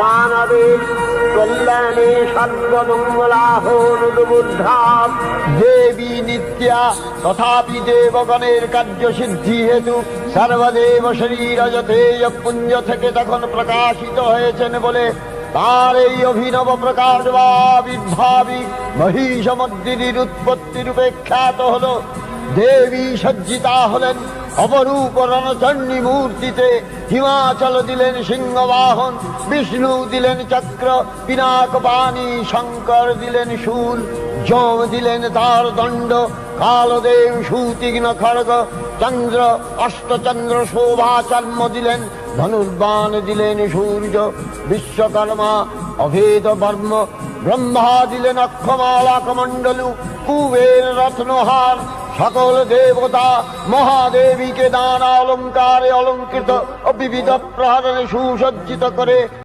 মানবের কল্যাণে সর্বমঙ্গলাহনুদ্বুদ্ধা দেবী নিত্যা তথাপি দেবগণের কার্যসিদ্ধি হেতু সর্বদেব শরীরজতেয় পুঞ্জ থেকে তখন প্রকাশিত হয়েছেন বলে তার এই অভিনব প্রকাশ বা আবির্ভাবী মহিষমর্দিনীর উৎপত্তি রূপে খ্যাত হল। দেবী সজ্জিতা হলেন অপরূপ রণচণ্ডী মূর্তিতে। হিমাচল দিলেন সিংহবাহন, বিষ্ণু দিলেন চক্র পিনাকপাণি, শঙ্কর দিলেন শূল, যম দিলেন তার দণ্ড, কালদেব সুতীক্ষ্ণ খড়গ, চন্দ্র অষ্টচন্দ্র শোভাচর্ম দিলেন, ধনুর্বাণ দিলেন সূর্য, বিশ্বকর্মা অভেদ বর্ম, ব্রহ্মা দিলেন অক্ষমালা কমণ্ডলু, কুবের রত্নহার, সকল দেবতা মহাদেবীকে নানা অলঙ্কারে অলঙ্কৃত ও বিবিধ প্রহরণে সুসজ্জিত করে